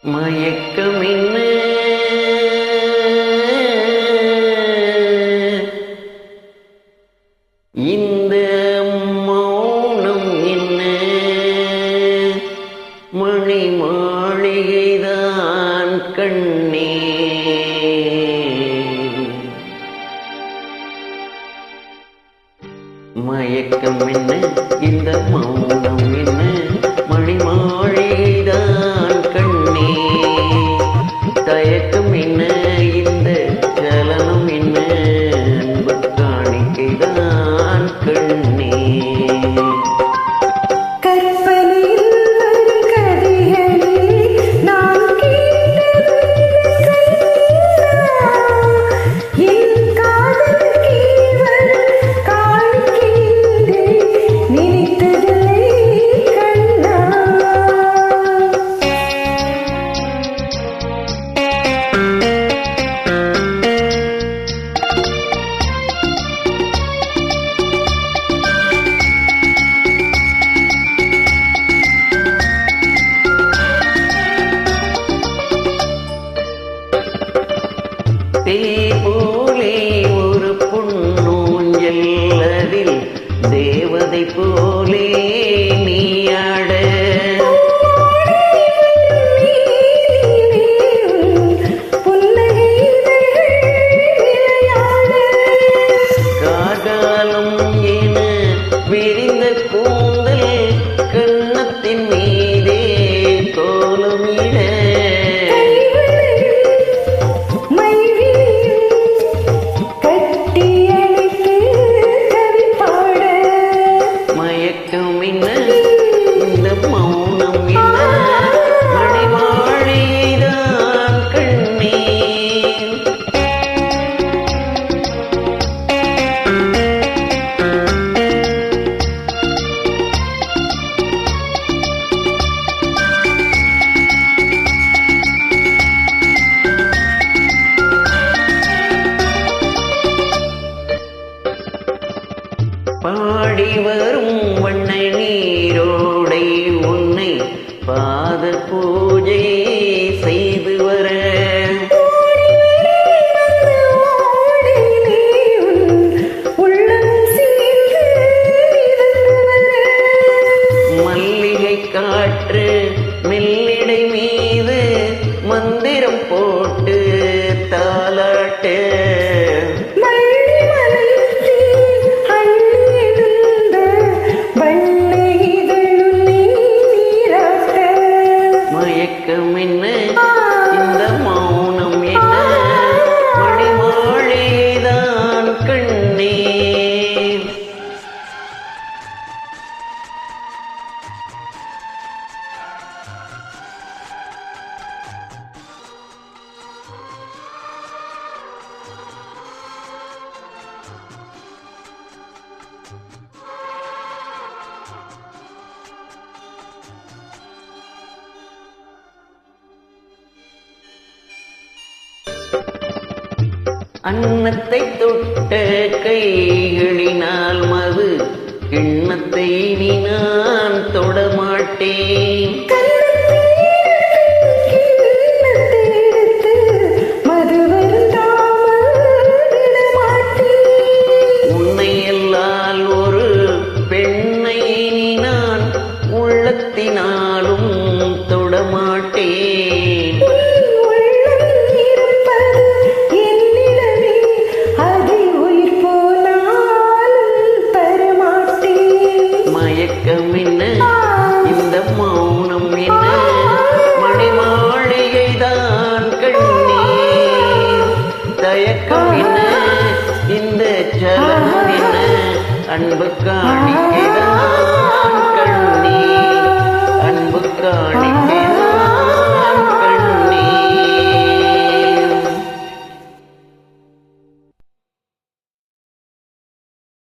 மயக்கம் என்ன இந்த மௌனம் என்ன மணி மாளிகைதான் கண்ணே மயக்கம் என்ன இந்த மௌனம் என்ன மணி மாளிகைதான் கண்ணே தயக்கம் என்ன இந்த சலனம் என்ன அன்பு காணிக்கைதான் கண்ணே போலே ஒரு பொன்னூஞ்சல் அதில் தேவதை போலே நீ ஆட காகாலம் என விரிந்த கூந்தல் கன்னத்தின் மீதே கோலமிட இந்த மௌனம் என்ன மணி மாளிகைதான் கண்ணே பாடி வரும் வண்ண நீரோடை உன்னை பாத பூஜை செய்து வர மல்லிகை காற்று மெல்லிடை மீது மந்திரம் போட்டு தாலாட்டு மயக்கம் என்ன இந்த மௌனம் என்ன மணி மாளிகைதான் கண்ணே அன்னத்தை தொட்ட கைகளினால் மது கிண்ணத்தை நீ நான் தொடமாட்டேன் உன்னை எல்லால் ஒரு பெண்ணை நீ நான் உள்ளத்தினாலும் தொடமாட்டேன் மயக்கம் என்ன இந்த மௌனம் என்ன மணி மாளிகைதான் கண்ணே தயக்கம் என்ன இந்த சலனம் என்ன அன்பு காணிக்கைதான்